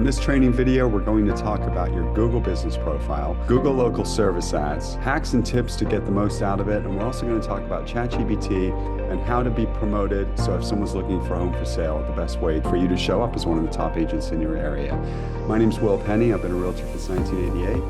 In this training video, we're going to talk about your Google business profile, Google local service ads, hacks and tips to get the most out of it, and we're also going to talk about ChatGPT and how to be promoted. So if someone's looking for a home for sale, the best way for you to show up as one of the top agents in your area. My name's Will Penny. I've been a realtor since 1988.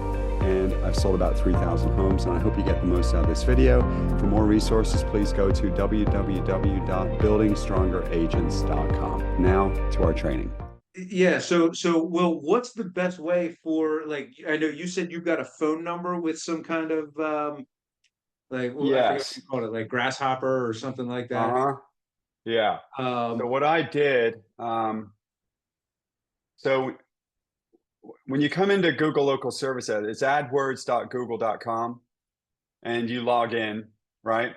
And I've sold about 3,000 homes, and I hope you get the most out of this video. For more resources, please go to www.buildingstrongeragents.com. Now to our training. Yeah, so Will, what's the best way for, like, I know you said you've got a phone number with some kind of like, well, I forget what Yes. you called it, like grasshopper or something like that. Yeah. So what I did, so when you come into Google local service ad, it's adwords.google.com and you log in, right?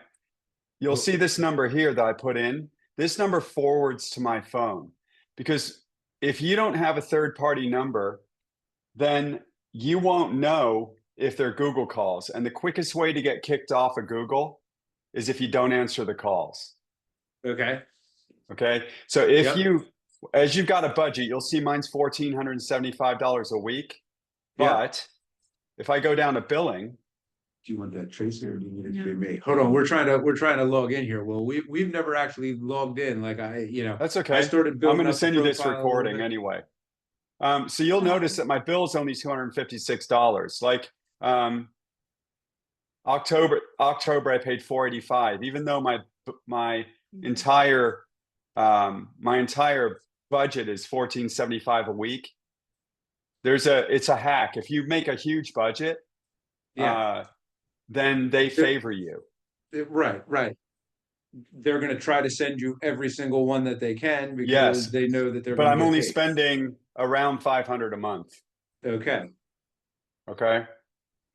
You'll see this number here that I put in. This number forwards to my phone, because if you don't have a third-party number, then you won't know if they're Google calls. And the quickest way to get kicked off of Google is if you don't answer the calls. Okay. Okay. So if Yep. as you've got a budget, you'll see mine's $1,475 a week. But if I go down to billing, Do you want that Tracy or do you need it to be me? Hold on, we're trying to log in here. Well, we've never actually logged in. Like that's I okay. started I'm building going to up the send you this profile a little recording bit. anyway. So you'll notice that my bill is only $256. Like October I paid $485, even though my entire budget is $1,475 a week. It's a hack. If you make a huge budget, then they favor you. Right. They're going to try to send you every single one that they can because Yes, they know that they're but going I'm to get only paid. spending around $500 a month. Okay.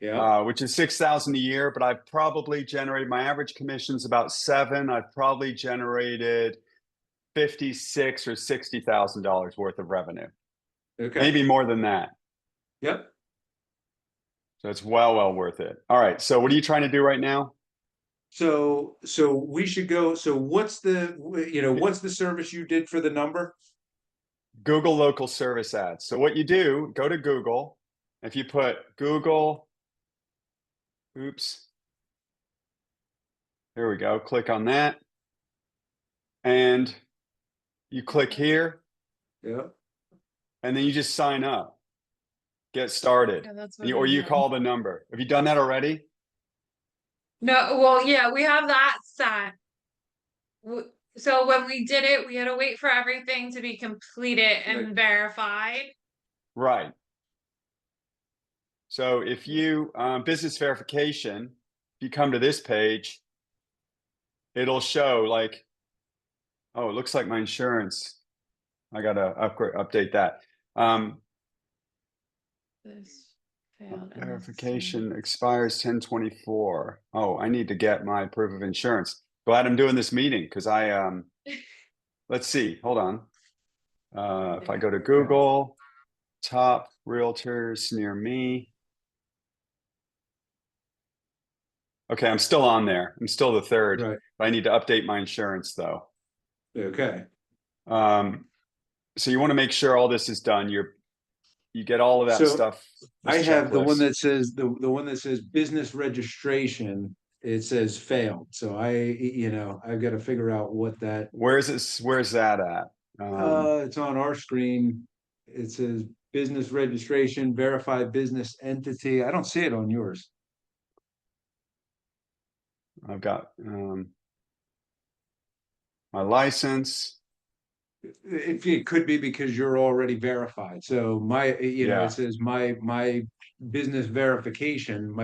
Yeah. Which is $6,000 a year, but I've probably generated, my average commission's about $7,000. I've probably generated $56,000 or $60,000 worth of revenue. Okay. Maybe more than that. Yep. So it's well worth it. All right. So what are you trying to do right now? So we should go. So what's the service you did for the number? Google local service ads. So what you do, go to Google. If you put Google, here we go. Click on that. And you click here. Yeah. And then you just sign up. Get started. Yeah, or you call the number. Have you done that already? No, well, yeah, we have that set. So when we did it, we had to wait for everything to be completed and verified. Right. So if you, business verification, if you come to this page, it'll show like, oh, it looks like my insurance. I got to update that. This failed. Verification expires 10/24. Oh, I need to get my proof of insurance. Glad I'm doing this meeting because let's see, hold on. If I go to Google, top realtors near me. Okay, I'm still on there. I'm still the third. Right. But I need to update my insurance though. Okay. So you want to make sure all this is done. You get all of that stuff. I have the one that says the one that says business registration. It says failed. So I've got to figure out what that. Where's that at? It's on our screen. It says business registration, verify business entity. I don't see it on yours. I've got my license. It could be because you're already verified. So it says my business verification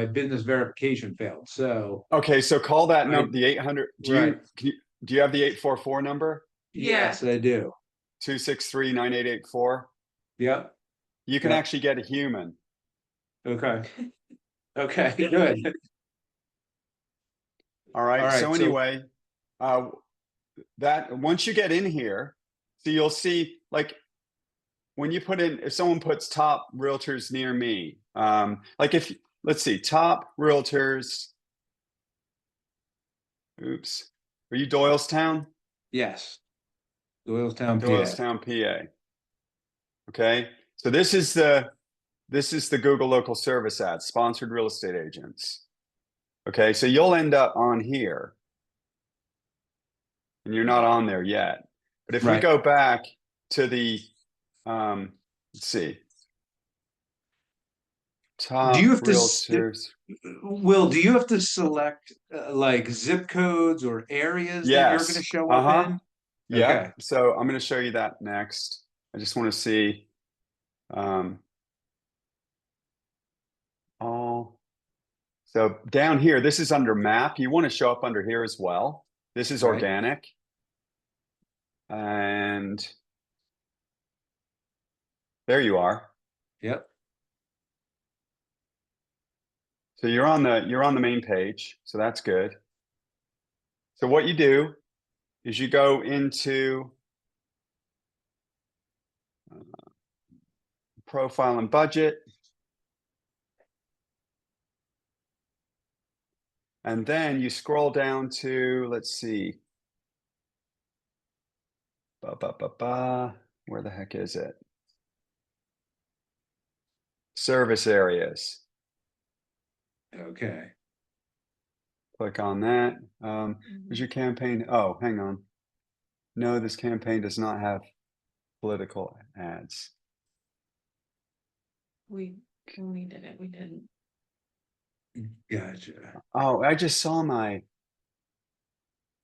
failed. So okay, so call that number, the 800. Do you have the 844 number? Yes, I do. 263-9884. Yep. You can actually get a human. Okay. Okay, good. All right. So anyway, that once you get in here, so you'll see, like, when you put in, if someone puts top realtors near me, like let's see, top realtors. Are you Doylestown? Yes. Doylestown, PA. Doylestown, PA. Okay. So this is the Google local service ad, sponsored real estate agents. Okay, so you'll end up on here. And you're not on there yet. But if we Right. go back to the let's see. Top Do you have to realtors. Will, do you have to select like zip codes or areas that you're going to Yes. show up in? Yeah. Okay. So I'm going to show you that next. I just want to see all. So down here, this is under map. You want to show up under here as well. This is Right. organic. And there you are. Yep. So you're on the main page. So that's good. So what you do is you go into profile and budget. And then you scroll down to, let's see. Where the heck is it? Service areas. Okay. Click on that. Where's your campaign? Oh, hang on. No, this campaign does not have political ads. We did it. We didn't. Gotcha. Oh, I just saw my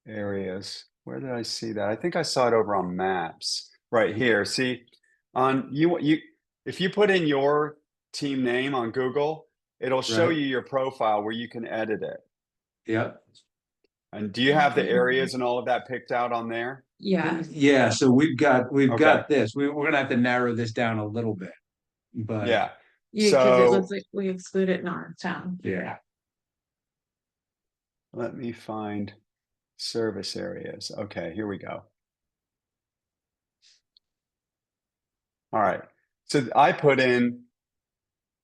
areas. Where did I see that? I think I saw it over on maps. Right here. See, on you if you put in your team name on Google, it'll show Right. you your profile where you can edit it. Yep. And do you have the areas and all of that picked out on there? Yeah. Yeah. So we've got Okay. got this. We're going to have to narrow this down a little bit, but Yeah. Yeah, because it So looks like we excluded Norristown. yeah. let me find service areas. Okay, here we go. All right. So I put in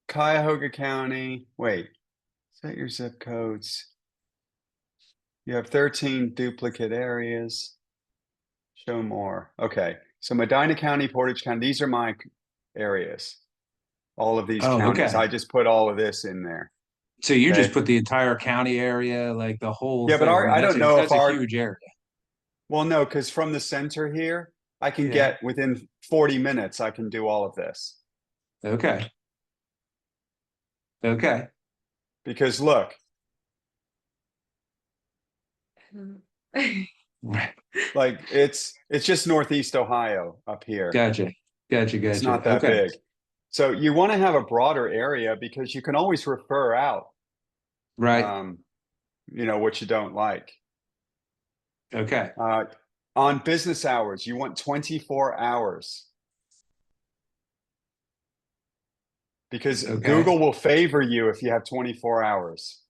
Cuyahoga County. Wait, set your zip codes. You have 13 duplicate areas. Show more. Okay. So Medina County, Portage County, these are my areas. All of these Oh, counties. okay. I just put all of this in there. So you just Okay. put the entire county area, like the whole Yeah, but thing. I mean, I don't know if that's a our, huge area. well, no, because from the center here, I can Yeah. get within 40 minutes, I can do all of this. Okay. Okay. Because look, Right. like it's just Northeast Ohio up here. Gotcha. Gotcha. It's not that Okay. big. So you want to have a broader area because you can always refer out, Right. you know, what you don't like. Okay. On business hours, you want 24 hours. Because Okay. Google will favor you if you have 24 hours.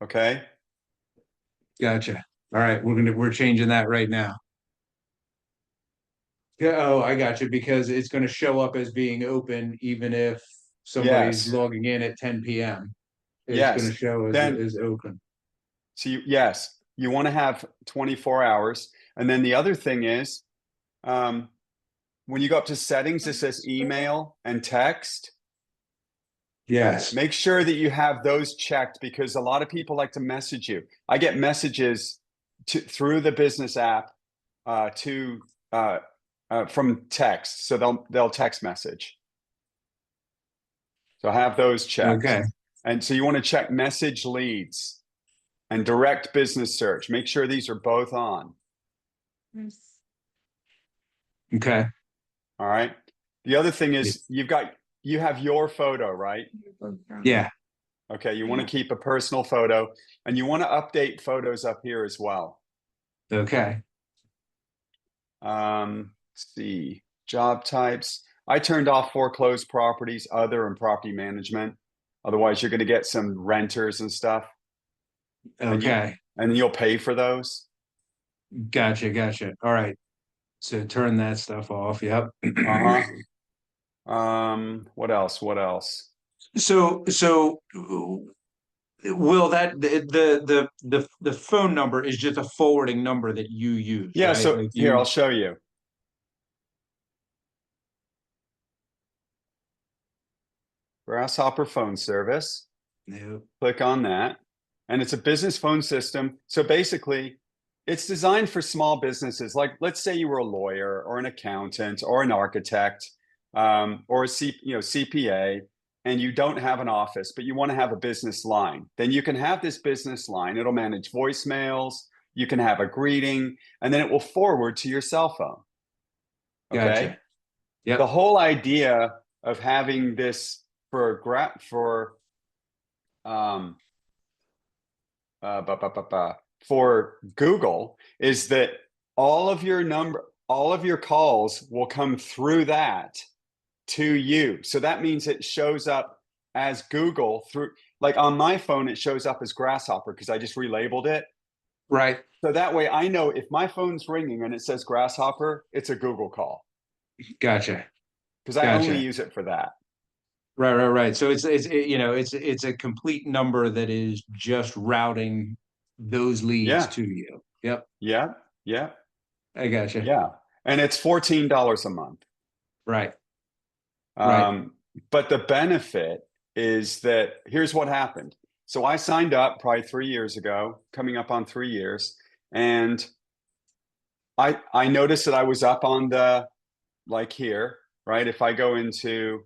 Okay? Gotcha. All right. We're changing that right now. Yeah. Oh, I got you, because it's going to show up as being open even if somebody's Yes. logging in at 10 p.m. It's going to Yes. show Then, as open. so yes, you want to have 24 hours. And then the other thing is, when you go up to settings, it says email and text. Yes. Make sure that you have those checked because a lot of people like to message you. I get messages through the business app from text, so they'll text message. So have those checked. Okay. And so you want to check message leads and direct business search. Make sure these are both on. Okay. All right. The other thing is you have your photo, right? Yeah. Okay. You want to keep a personal photo and you want to update photos up here as well. Okay. Let's see, job types. I turned off foreclosed properties, other, and property management. Otherwise, you're going to get some renters and stuff. Okay. And you'll pay for those. Gotcha. Gotcha. All right. So turn that stuff off. Yep. Uh-huh. What else? What else? So will that the phone number is just a forwarding number that you use? Yeah, right? so Like here, I'll show you. Grasshopper phone service. Nope. Click on that. And it's a business phone system. So basically, it's designed for small businesses. Like, let's say you were a lawyer or an accountant or an architect, or a CPA, and you don't have an office, but you want to have a business line. Then you can have this business line. It'll manage voicemails. You can have a greeting, and then it will forward to your cell phone. Okay. Gotcha. Yep. The whole idea of having this for Google is that all of your calls will come through that to you. So that means it shows up as Google through, like on my phone, it shows up as Grasshopper because I just relabeled it. Right. So that way I know if my phone's ringing and it says Grasshopper, it's a Google call Gotcha. because I only use it for that. Right. So it's it's a complete number that is just routing those leads to you. Yep. Yeah. I gotcha. Yeah. And it's $14 a month. Right. But the benefit is that here's what happened. So I signed up probably 3 years ago, coming up on 3 years, and I noticed that I was up on the, like here, right? If I go into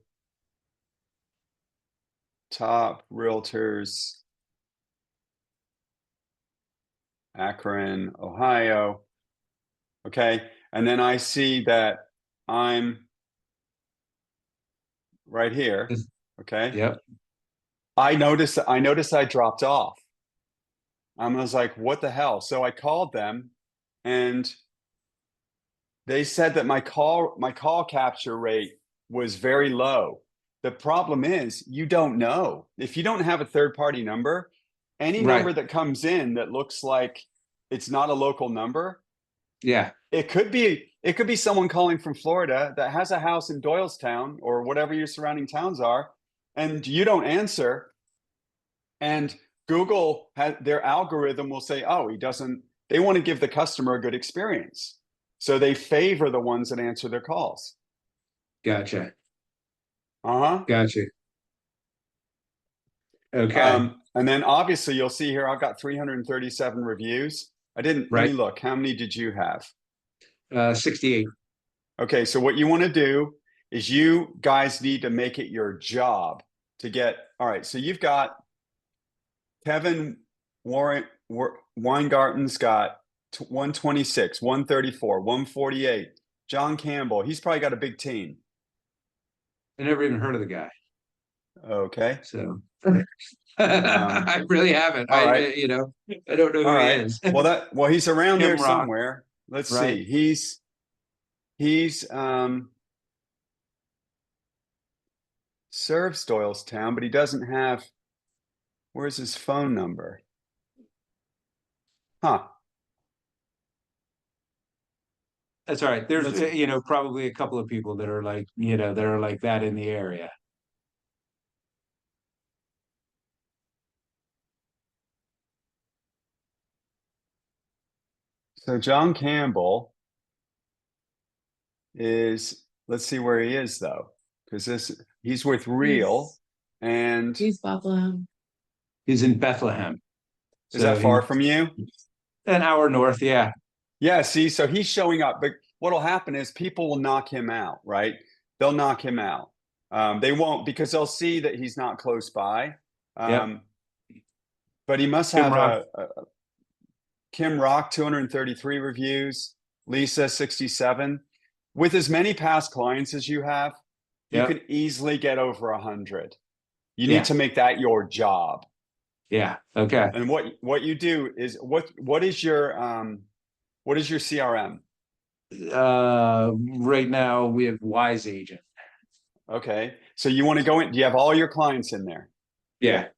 top realtors, Akron, Ohio, okay, and then I see that I'm right here, okay. Yep. I noticed I dropped off. I was like, what the hell? So I called them and they said that my call capture rate was very low. The problem is you don't know. If you don't have a third-party number, any number that comes in that looks like it's not a local number, it could be someone calling from Florida that has a house in Doylestown or whatever your surrounding towns are, and you don't answer. And Google their algorithm will say, oh, they want to give the customer a good experience. So they favor the ones that answer their calls. Gotcha. Uh-huh. Gotcha. Okay. And then obviously you'll see here, I've got 337 reviews. Let me look. How many did you have? 68. Okay. So what you want to do is you guys need to make it your job to get, all right. So you've got Kevin Weingarten's got 126, 134, 148. John Campbell, he's probably got a big team. I never even heard of the guy. Okay. So I really haven't. All right. I don't know who he is. Well, he's around Tim there Rock. somewhere. Let's see. He's serves Doylestown, but he doesn't have, where's his phone number? Huh. That's all right. There's probably a couple of people that are like, that are like that in the area. So John Campbell is, let's see where he is though, because he's with Real, and He's Bethlehem. He's in Bethlehem. Is that far from you? An hour north, yeah. Yeah, see, so he's showing up, but what'll happen is people will knock him out, right? They'll knock him out. They won't, because they'll see that he's not close by. But he must have Kim Rock, 233 reviews, Lisa, 67. With as many past clients as you have, you can easily get over 100. You need to make that your job. Yeah. Okay. And what you do is what is your CRM? Right now we have Wise Agent. Okay. So you want to go in, do you have all your clients in there? Yeah.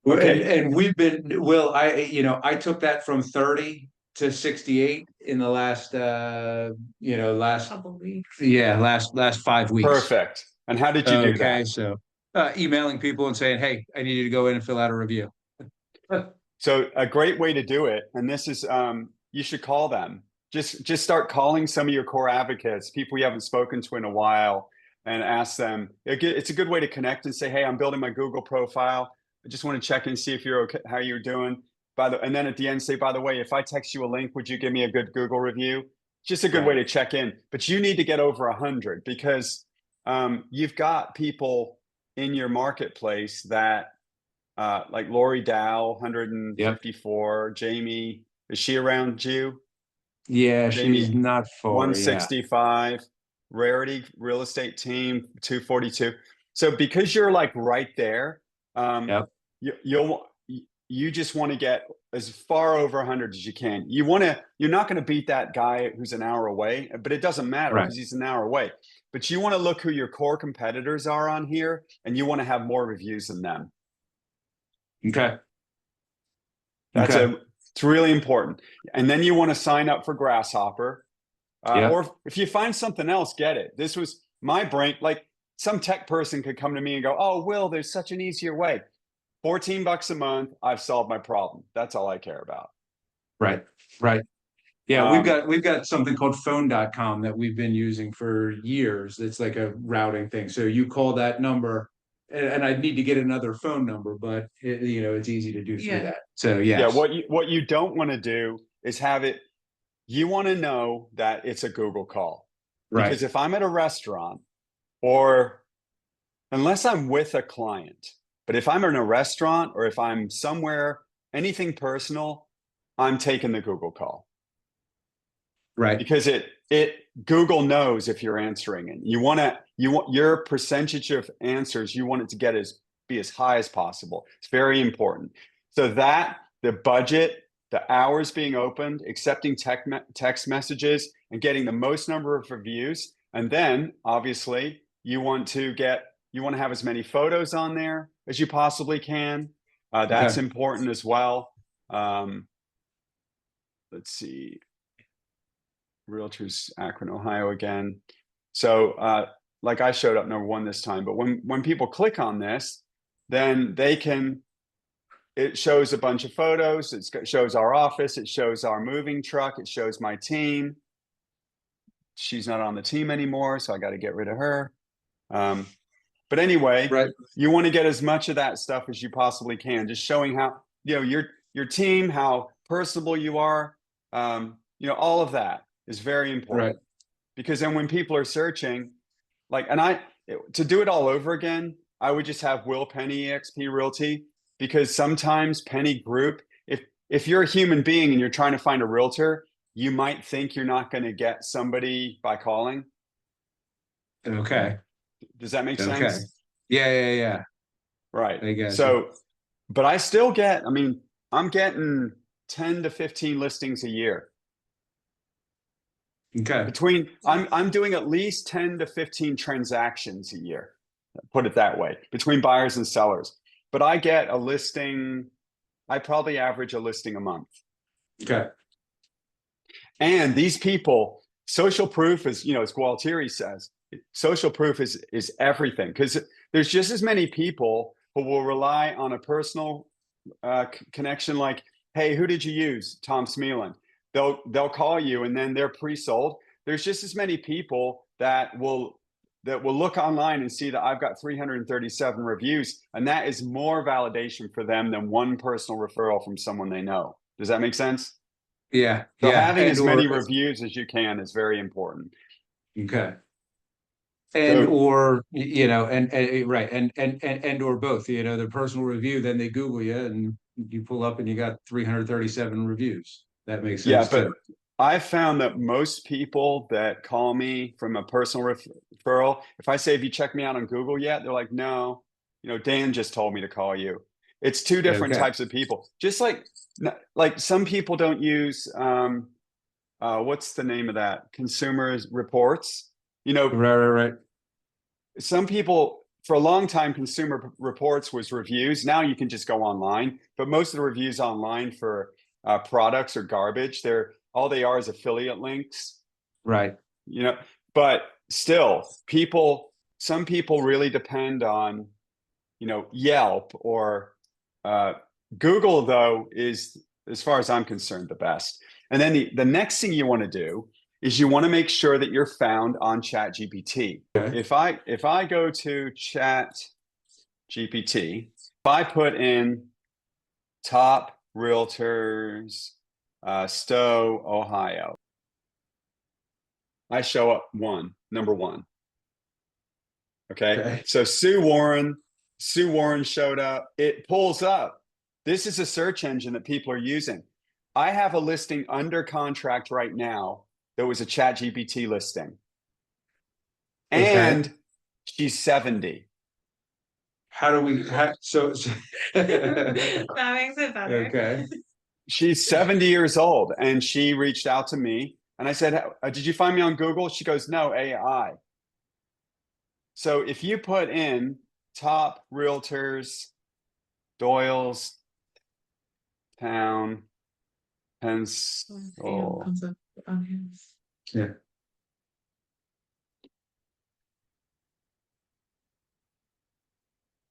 Okay. And we've been, I took that from 30 to 68 in the last couple weeks. Yeah, last 5 weeks. Perfect. And how did you do that? Okay, so emailing people and saying, hey, I need you to go in and fill out a review. So a great way to do it, and this is you should call them. Just start calling some of your core advocates, people you haven't spoken to in a while. and ask them. It's a good way to connect and say, hey, I'm building my Google profile. I just want to check and see if you're okay, how you're doing. And then at the end say, by the way, if I text you a link, would you give me a good Google review? Just a good way to check in. But you need to get over 100 because you've got people in your marketplace that like Lori Dow, 154. Yep. Jamie, is she around you? Yeah, Jamie, she's not for 165. Yeah. Rarity Real Estate Team, 242. So because you're like right there, yep. you just want to get as far over 100 as you can. You're not going to beat that guy who's an hour away, but it doesn't matter because he's an hour away. But you want to look who your core competitors are on here, and you want to have more reviews than them. Okay. It's really important. And then you want to sign up for Grasshopper. Or if you find something else, get it. This was my brain. Like some tech person could come to me and go, oh, Will, there's such an easier way. $14 a month. I've solved my problem. That's all I care about. Right. Yeah, we've got something called phone.com that we've been using for years. It's like a routing thing. So you call that number, and I need to get another phone number, but it's easy to do through that. So yeah, what you don't want to do is have it. You want to know that it's a Google call, because if I'm at a restaurant, or unless I'm with a client, but if I'm in a restaurant or if I'm somewhere, anything personal, I'm taking the Google call. Right. Because Google knows if you're answering it. You want your percentage of answers, you want it to be as high as possible. It's very important. So that the budget, the hours being opened, accepting text messages, and getting the most number of reviews. And then obviously you want to have as many photos on there as you possibly can. That's important as well. Let's see. Realtors Akron, Ohio again. So like I showed up #1 this time, but when people click on this, then it shows a bunch of photos. It shows our office. It shows our moving truck. It shows my team. She's not on the team anymore, so I got to get rid of her. But anyway, you want to get as much of that stuff as you possibly can, just showing how, your team, how personable you are. All of that is very important, because then when people are searching, to do it all over again, I would just have Will Penny eXp Realty, because sometimes Penny Group, if you're a human being and you're trying to find a realtor, you might think you're not going to get somebody by calling. Okay. Does that make sense? Yeah. Right. I guess. So, but I still I'm getting 10 to 15 listings a year. Okay. I'm doing at least 10 to 15 transactions a year, put it that way, between buyers and sellers. But I get a listing, I probably average a listing a month. Okay. And these people, social proof is, as Gualtieri says, social proof is everything, because there's just as many people who will rely on a personal connection, like, hey, who did you use? Tom Smealand. They'll call you and then they're pre-sold. There's just as many people that will look online and see that I've got 337 reviews, and that is more validation for them than one personal referral from someone they know. Does that make sense? Yeah. So having as many reviews as you can is very important. Okay. And or both, the personal review, then they Google you and you pull up and you got 337 reviews. That makes sense. Yeah, but I've found that most people that call me from a personal referral, if I say, have you checked me out on Google yet? They're like, no, Dan just told me to call you. It's two different types of people. Just like some people don't use, what's the name of that? Consumer reports, Right. Some people, for a long time, Consumer Reports was reviews. Now you can just go online, but most of the reviews online for products are garbage. All they are is affiliate links. Right. But still, some people really depend on, Yelp or Google, though, is, as far as I'm concerned, the best. And then the next thing you want to do is you want to make sure that you're found on ChatGPT. Okay. If I go to ChatGPT, if I put in top realtors, Stowe, Ohio, I show up number one. Okay. So Sue Warren showed up. It pulls up. This is a search engine that people are using. I have a listing under contract right now that was a ChatGPT listing. And she's 70. That makes it better. Okay. She's 70 years old, and she reached out to me, and I said, did you find me on Google? She goes, no, AI. So if you put in top realtors, Doyle's Town, Pencil. Yeah.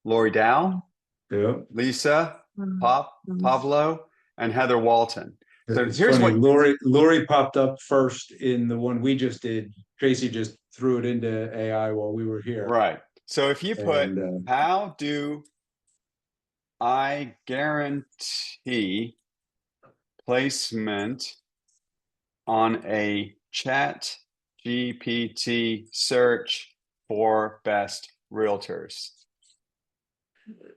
Lori Dow, Yeah. Lisa, Pablo, and Heather Walton. So It's here's funny, what Lori popped up first in the one we just did. Tracy just threw it into AI while we were here. Right. So if you put, And, how do I guarantee placement on a Chat GPT search for best realtors?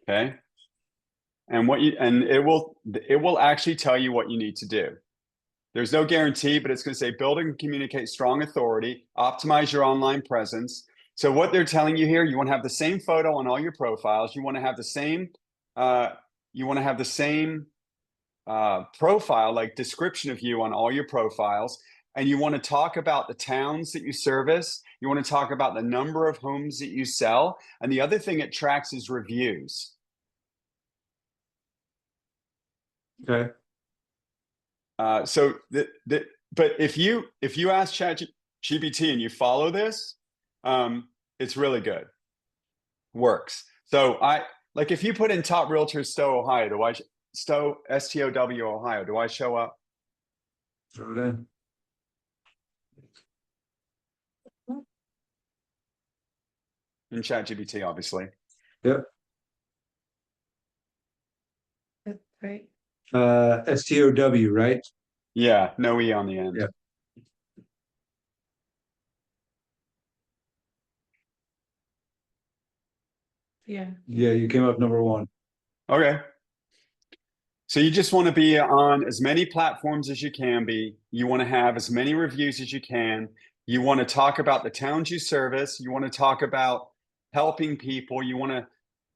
Okay. And it will actually tell you what you need to do. There's no guarantee, but it's going to say build and communicate strong authority, optimize your online presence. So what they're telling you here, you want to have the same photo on all your profiles. You want to have the same, profile, like description of you on all your profiles. And you want to talk about the towns that you service. You want to talk about the number of homes that you sell. And the other thing it tracks is reviews. okay. But if you ask ChatGPT and you follow this, it's really good. Works. So like if you put in top realtors Stowe, Ohio, Stowe, STOW, Ohio, do I show up? Throw it in. In ChatGPT, obviously. Yep. That's right. STOW, right? Yeah, no E on the end. Yep. Yeah. Yeah, you came up number one. Okay. So you just want to be on as many platforms as you can be. You want to have as many reviews as you can. You want to talk about the towns you service. You want to talk about helping people. You want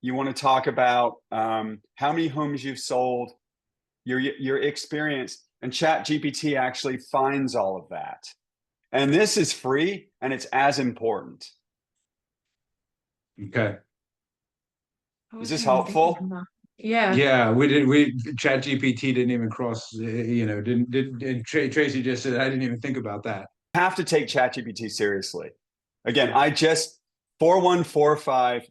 to talk about how many homes you've sold, your experience. And ChatGPT actually finds all of that. And this is free, and it's as important. Okay. Is this helpful? Yeah. Yeah, ChatGPT didn't even cross, Tracy just said, I didn't even think about that. Have to take ChatGPT seriously. Again, 4145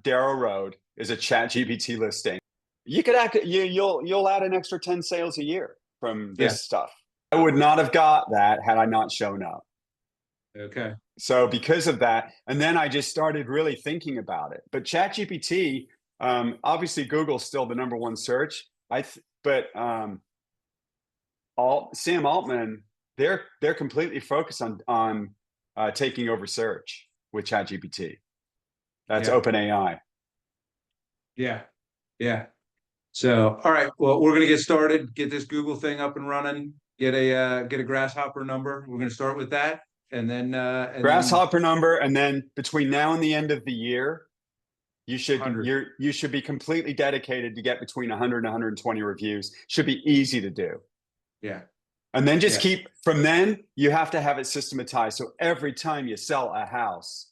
Darrow Road is a ChatGPT listing. You could you'll add an extra 10 sales a year from this stuff. I would not have got that had I not shown up. Okay. So because of that, and then I just started really thinking about it. But ChatGPT, obviously Google's still the number one search. Sam Altman, they're completely focused on taking over search with ChatGPT. That's OpenAI. Yeah. Yeah. So, all right. Well, we're gonna get started. Get this Google thing up and running. Get a grasshopper number. We're gonna start with that, and then grasshopper number, and then between now and the end of the year, you should 100. you should be completely dedicated to get between 100 and 120 reviews. Should be easy to do. Yeah. And then just from then you have to have it systematized. So every time you sell a house,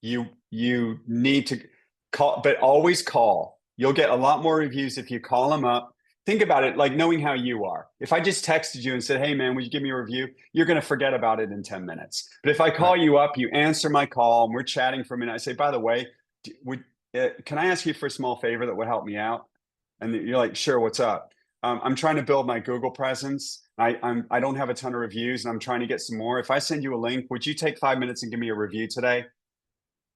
you need to call, but always call. You'll get a lot more reviews if you call them up. Think about it like knowing how you are. If I just texted you and said, hey man, would you give me a review? You're going to forget about it in 10 minutes. But if I call you up, you answer my call and we're chatting for a minute. I say, by the way, can I ask you for a small favor that would help me out? And you're like, sure, what's up? I'm trying to build my Google presence. I don't have a ton of reviews, and I'm trying to get some more. If I send you a link, would you take 5 minutes and give me a review today?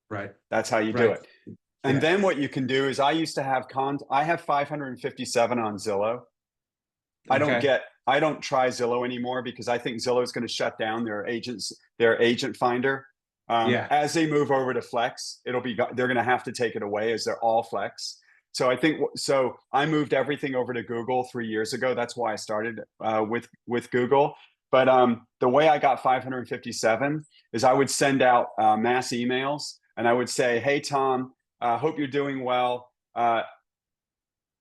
Right. That's how you do Right. it. And then what you can do is I used to have I have 557 on Zillow. I don't try Zillow anymore because I think Zillow is going to shut down their agent finder. As they move over to Flex, they're going to have to take it away as they're all Flex. So I moved everything over to Google 3 years ago. That's why I started with Google. But the way I got 557 is I would send out mass emails, and I would say, "Hey Tom, hope you're doing well.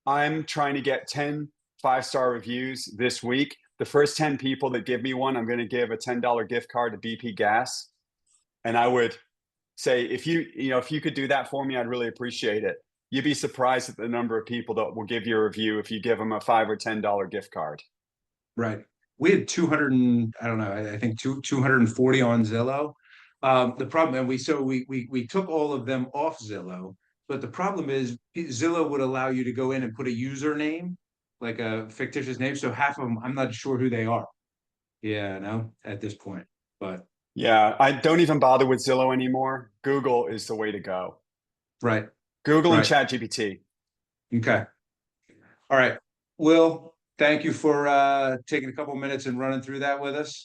I'm trying to get 10 5-star reviews this week. The first 10 people that give me one, I'm going to give a $10 gift card to BP Gas." And I would say, if you could do that for me, I'd really appreciate it. You'd be surprised at the number of people that will give you a review if you give them a $5 or $10 gift card. Right. We had 200 and I don't know, I think 240 on Zillow. The problem, and we took all of them off Zillow, but the problem is Zillow would allow you to go in and put a username, like a fictitious name. So half of them, I'm not sure who they are. Yeah, no, at this point, but yeah, I don't even bother with Zillow anymore. Google is the way to go. Right. Google and ChatGPT. Okay. All right. Will, thank you for taking a couple minutes and running through that with us.